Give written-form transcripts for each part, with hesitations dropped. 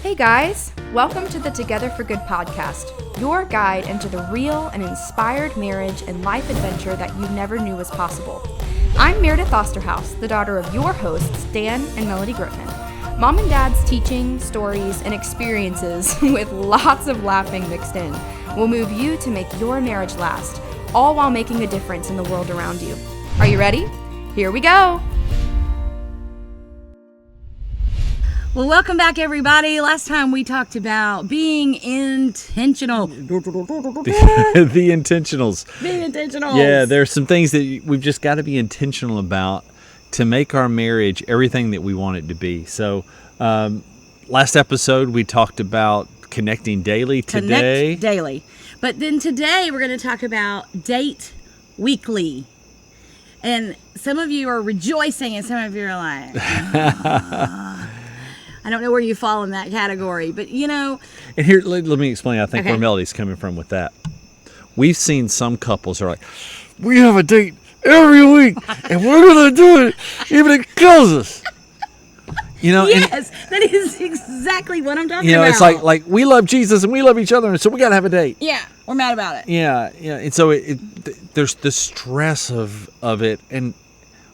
Hey guys, welcome to the Together for Good podcast, your guide into the real and inspired marriage and life adventure that you never knew was possible. I'm Meredith Osterhaus, the daughter of your hosts, Dan and Melodie Grootman. Mom and Dad's teaching, stories, and experiences with lots of laughing mixed in will move you to make your marriage last, all while making a difference in the world around you. Are you ready? Here we go! Well, welcome back, everybody. Last time we talked about being intentional. The intentionals. Being intentional. Yeah, there are some things that we've just got to be intentional about to make our marriage everything that we want it to be. So, last episode we talked about connecting daily. Connect daily. But then today we're going to talk about date weekly. And some of you are rejoicing and some of you are like... I don't know where you fall in that category, but you know. And here, let me explain, I think, where Melodie's coming from with that. We've seen some couples are like, we have a date every week, and we're going to do it, even if it kills us. You know, yes, that is exactly what I'm talking about. You know, it's like we love Jesus and we love each other, and so we got to have a date. Yeah, we're mad about it. Yeah, and so there's the stress of it, and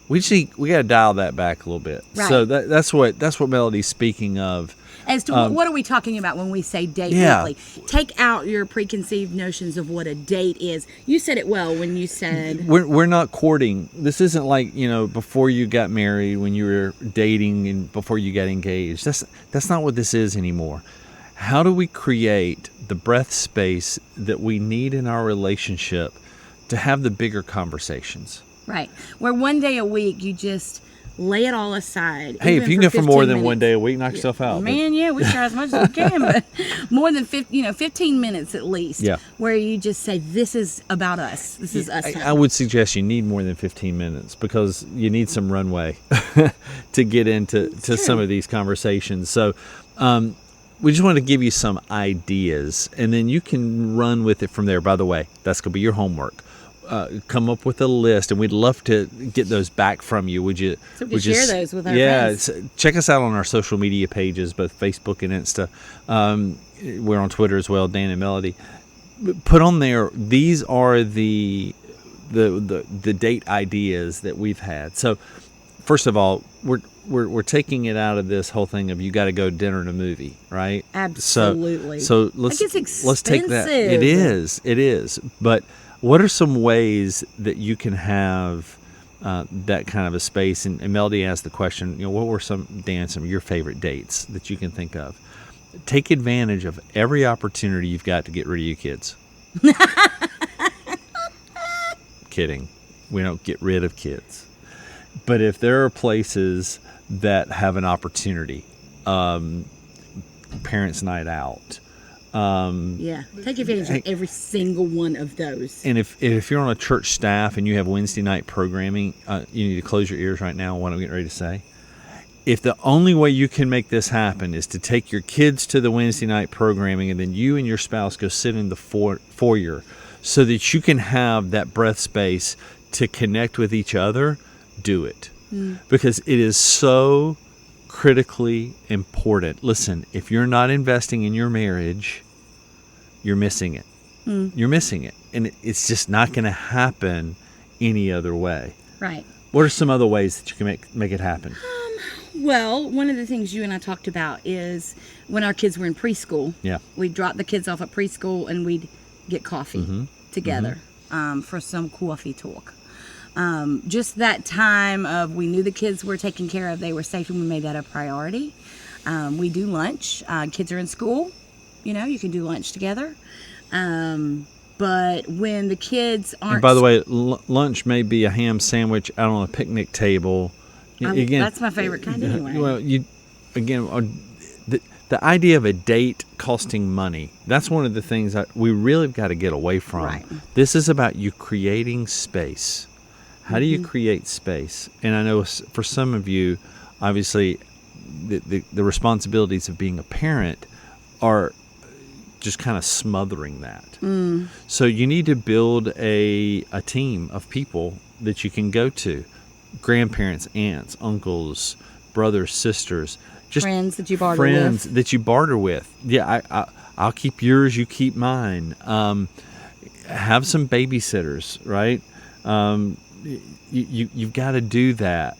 we got to dial that back a little bit. Right. So that's what Melodie's speaking of. As to what are we talking about when we say date weekly? Take out your preconceived notions of what a date is. You said it well when you said we're not courting. This isn't like, before you got married, when you were dating and before you got engaged. That's not what this is anymore. How do we create the breath space that we need in our relationship to have the bigger conversations? Right. Where one day a week you just lay it all aside. Hey, if you can go for more than one day a week, knock yourself out. Man, we try as much as we can, but more than 15 minutes at least. Yeah. Where you just say, this is about us. This is us. I would suggest you need more than 15 minutes because you need some runway to get into some of these conversations. So, we just want to give you some ideas, and then you can run with it from there. By the way, that's going to be your homework. Come up with a list, and we'd love to get those back from you. Would you? So we can share those with our friends. Yeah, check us out on our social media pages, both Facebook and Insta. We're on Twitter as well, Dan and Melodie. Put on there. These are the date ideas that we've had. So, first of all, we're taking it out of this whole thing of you got to go to dinner and a movie, right? Absolutely. So let's take that. It is. But what are some ways that you can have that kind of a space? And Melodie asked the question, what were some of your favorite dates that you can think of? Take advantage of every opportunity you've got to get rid of your kids. Kidding. We don't get rid of kids. But if there are places that have an opportunity, parents' night out, take advantage of every single one of those. And if you're on a church staff and you have Wednesday night programming, you need to close your ears right now on what I'm getting ready to say. If the only way you can make this happen is to take your kids to the Wednesday night programming and then you and your spouse go sit in the foyer so that you can have that breath space to connect with each other, do it. Because it is so critically important. Listen, if you're not investing in your marriage, you're missing it. You're missing it. And it's just not going to happen any other way. Right. What are some other ways that you can make it happen? Well, one of the things you and I talked about is when our kids were in preschool, we'd drop the kids off at preschool and we'd get coffee together for some coffee talk. Just that time of we knew the kids were taken care of, they were safe, and we made that a priority. We do lunch. Kids are in school. You can do lunch together. But when the kids aren't... And by the way, lunch may be a ham sandwich out on a picnic table. Again, that's my favorite kind anyway. Well, the idea of a date costing money, that's one of the things that we really got to get away from. Right. This is about you creating space. How do you create space? And I know for some of you, obviously, the responsibilities of being a parent are just kind of smothering that. So you need to build a team of people that you can go to. Grandparents, aunts, uncles, brothers, sisters. Just friends that you barter friends with. that you barter with. Yeah, I'll keep yours, you keep mine. Have some babysitters, right? You've got to do that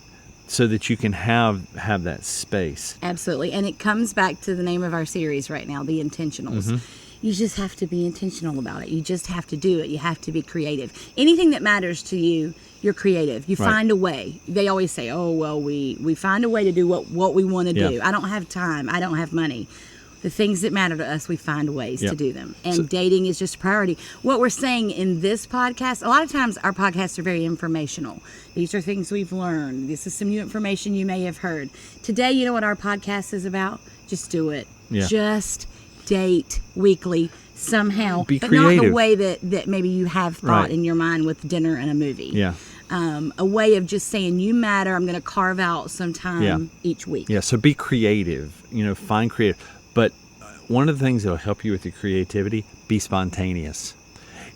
so that you can have that space. Absolutely. And it comes back to the name of our series right now, The Intentionals. You just have to be intentional about it. You just have to do it. You have to be creative. Anything that matters to you, you're creative. You find a way. They always say, oh, well, we find a way to do what we want to do. I don't have time. I don't have money. The things that matter to us, we find ways to do them. And dating is just a priority. What we're saying in this podcast, a lot of times our podcasts are very informational. These are things we've learned. This is some new information you may have heard. Today, you know what our podcast is about? Just do it. Yeah. Just date weekly somehow. Be but creative. not the way that maybe you have thought in your mind with dinner and a movie. Yeah. A way of just saying, you matter. I'm going to carve out some time each week. Yeah, so be creative. Find creative. But one of the things that will help you with your creativity, be spontaneous.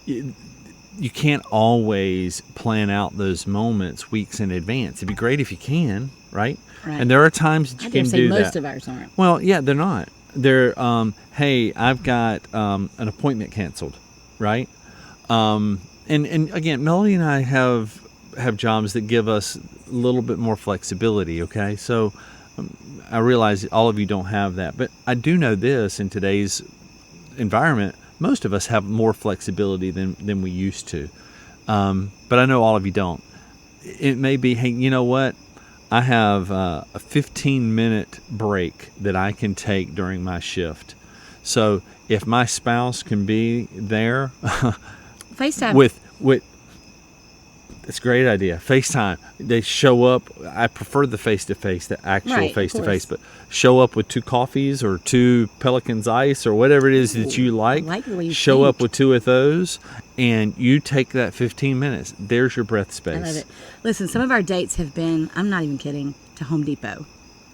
You can't always plan out those moments weeks in advance. It'd be great if you can, right? And there are times that you can do that. Most of ours aren't. Well, yeah, they're not. They're, hey, I've got an appointment canceled, right? And again, Melodie and I have jobs that give us a little bit more flexibility, okay? So I realize all of you don't have that, but I do know this: in today's environment, most of us have more flexibility than we used to. But I know all of you don't. It may be, hey, you know what? I have a 15-minute break that I can take during my shift. So if my spouse can be there, FaceTime with it's a great idea. FaceTime. They show up. I prefer the face-to-face, the actual face-to-face, but show up with 2 coffees or 2 Pelican's Ice or whatever it is that you like. Show up with 2 of those, and you take that 15 minutes. There's your breath space. I love it. Listen, some of our dates have been, I'm not even kidding, to Home Depot.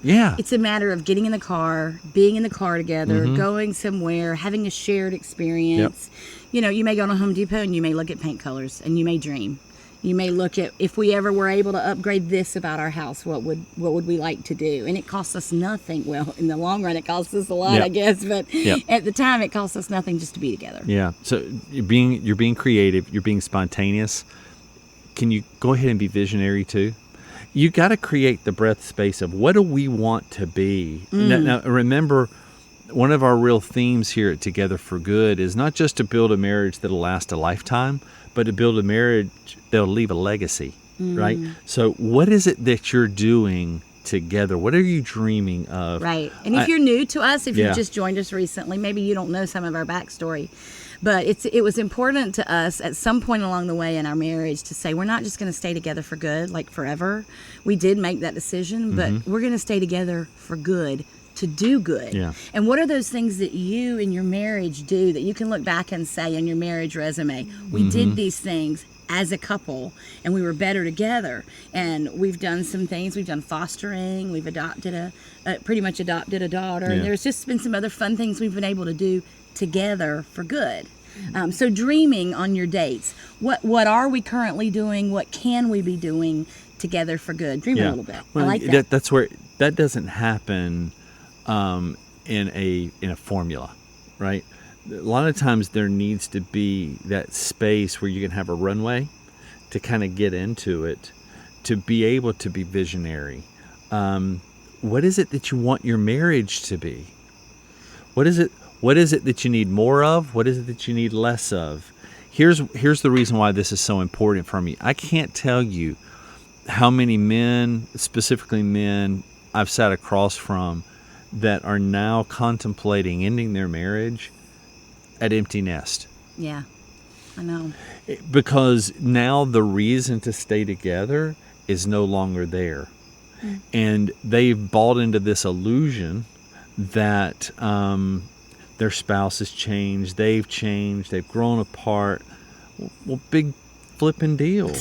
Yeah. It's a matter of getting in the car, being in the car together, going somewhere, having a shared experience. You may go to Home Depot and you may look at paint colors and you may dream. You may look at, if we ever were able to upgrade this about our house, what would we like to do? And it costs us nothing. Well, in the long run, it costs us a lot, I guess. But at the time, it costs us nothing just to be together. Yeah. So you're being creative. You're being spontaneous. Can you go ahead and be visionary too? You got to create the breath space of what do we want to be. Now, remember, one of our real themes here at Together for Good is not just to build a marriage that'll last a lifetime, but to build a marriage that'll leave a legacy, right? So what is it that you're doing together? What are you dreaming of? Right. And if you're new to us, if you just joined us recently, maybe you don't know some of our backstory, but it was important to us at some point along the way in our marriage to say, we're not just going to stay together for good, like forever. We did make that decision, but we're going to stay together for good, to do good. Yeah. And what are those things that you in your marriage do that you can look back and say on your marriage resume, we did these things as a couple and we were better together? And we've done some things. We've done fostering. We've pretty much adopted a daughter. And there's just been some other fun things we've been able to do together for good. So dreaming on your dates. What are we currently doing? What can we be doing together for good? Dream a little bit. Well, I like that. That's where that doesn't happen in a formula, right? A lot of times there needs to be that space where you can have a runway to kind of get into it, to be able to be visionary. What is it that you want your marriage to be? What is it that you need more of? What is it that you need less of? Here's the reason why this is so important for me. I can't tell you how many men, specifically men, I've sat across from that are now contemplating ending their marriage at empty nest. Yeah, I know. Because now the reason to stay together is no longer there. And they've bought into this illusion that their spouse has changed, they've grown apart. Well, big flipping deal.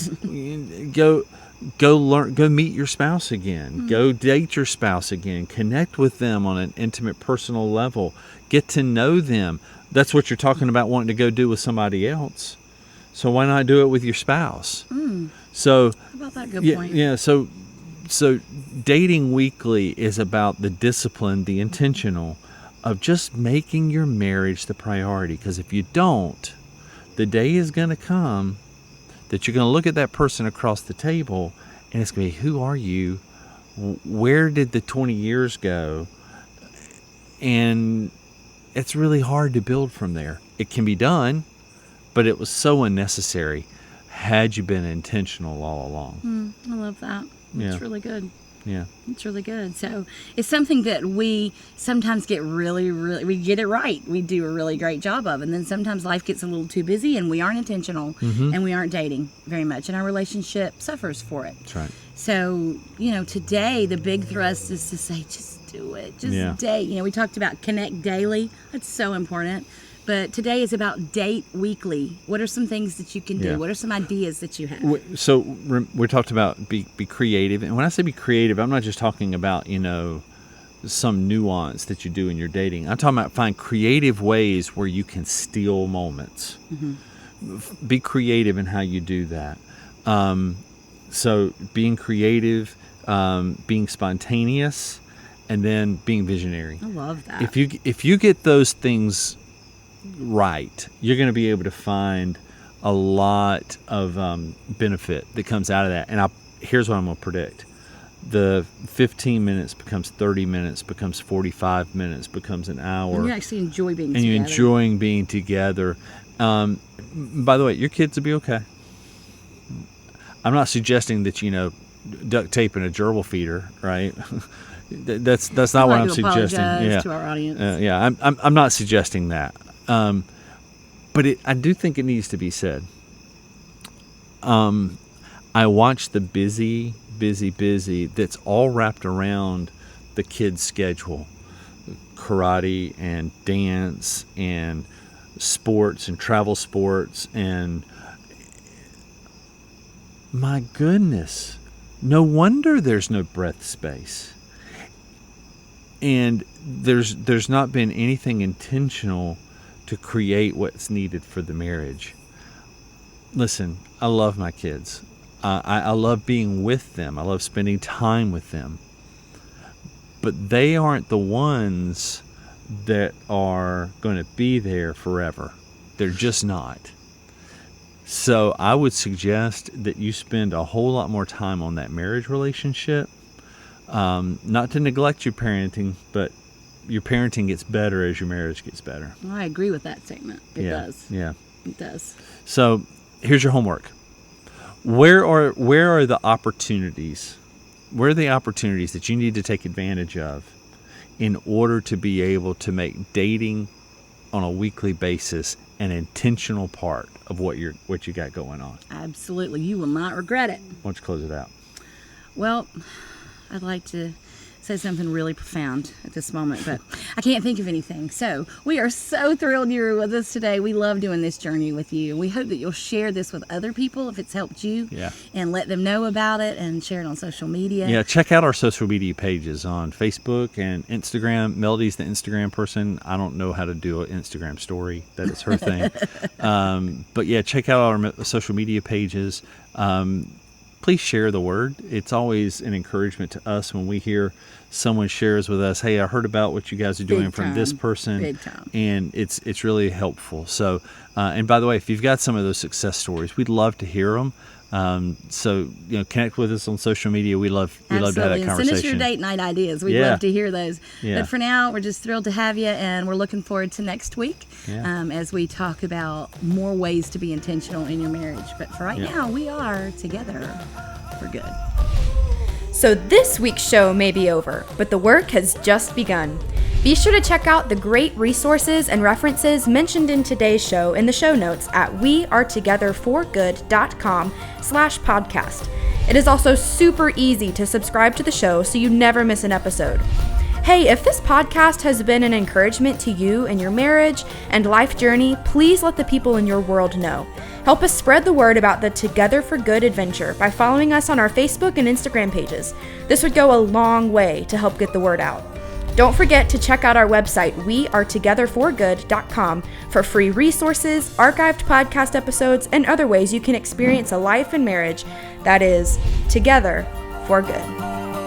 Go learn, go meet your spouse again. Go date your spouse again. Connect with them on an intimate, personal level. Get to know them. That's what you're talking about wanting to go do with somebody else. So why not do it with your spouse? So how about that? Good point. Yeah. So So dating weekly is about the discipline, the intentional of just making your marriage the priority. Because if you don't, the day is going to come that you're going to look at that person across the table and it's going to be, who are you? Where did the 20 years go? And it's really hard to build from there. It can be done, but it was so unnecessary had you been intentional all along. I love that. Yeah. It's really good. Yeah. It's really good. So it's something that we sometimes get we get it right. We do a really great job of. And then sometimes life gets a little too busy and we aren't intentional and we aren't dating very much. And our relationship suffers for it. That's right. So, today the big thrust is to say, just do it. Just date. We talked about connect daily. That's so important. But today is about date weekly. What are some things that you can do? Yeah. What are some ideas that you have? So we talked about be creative. And when I say be creative, I'm not just talking about, some nuance that you do in your dating. I'm talking about find creative ways where you can steal moments. Be creative in how you do that. So being creative, being spontaneous, and then being visionary. I love that. If you get those things right, you're going to be able to find a lot of benefit that comes out of that. And here's what I'm going to predict. The 15 minutes becomes 30 minutes, becomes 45 minutes, becomes an hour. And you actually enjoy being together. And you're enjoying being together. By the way, your kids will be okay. I'm not suggesting that, duct tape and a gerbil feeder, right? That's not what I'm suggesting. Yeah. To our audience. I'm not suggesting that. But I do think it needs to be said. I watch the busy that's all wrapped around the kids' schedule. Karate and dance and sports and travel sports, and my goodness, no wonder there's no breath space. And there's not been anything intentional to create what's needed for the marriage. Listen, I love my kids. I love being with them. I love spending time with them. But they aren't the ones that are going to be there forever. They're just not. So I would suggest that you spend a whole lot more time on that marriage relationship. Not to neglect your parenting, but your parenting gets better as your marriage gets better. Well, I agree with that statement. It does. Yeah. It does. So here's your homework. Where are the opportunities? Where are the opportunities that you need to take advantage of in order to be able to make dating on a weekly basis an intentional part of what you got going on? Absolutely. You will not regret it. Why don't you close it out? Well, I'd like to say something really profound at this moment, but I can't think of anything. So we are so thrilled you're with us today. We love doing this journey with you. We hope that you'll share this with other people if it's helped you, and let them know about it and share it on social media. Yeah, check out our social media pages on Facebook and Instagram. Melodie's the Instagram person. I don't know how to do an Instagram story. That is her thing. But yeah, check out our social media pages. Please share the word. It's always an encouragement to us when we hear someone shares with us, hey, I heard about what you guys are doing from this person. Big time. And it's really helpful. So, and by the way, if you've got some of those success stories, we'd love to hear them. So, connect with us on social media. We love to have that conversation. Send us your date night ideas. We'd love to hear those. Yeah. But for now, we're just thrilled to have you, and we're looking forward to next week as we talk about more ways to be intentional in your marriage. But for right now, we are together for good. So this week's show may be over, but the work has just begun. Be sure to check out the great resources and references mentioned in today's show in the show notes at wearetogetherforgood.com/podcast. It is also super easy to subscribe to the show so you never miss an episode. Hey, if this podcast has been an encouragement to you in your marriage and life journey, please let the people in your world know. Help us spread the word about the Together for Good adventure by following us on our Facebook and Instagram pages. This would go a long way to help get the word out. Don't forget to check out our website, wearetogetherforgood.com, for free resources, archived podcast episodes, and other ways you can experience a life and marriage that is together for good.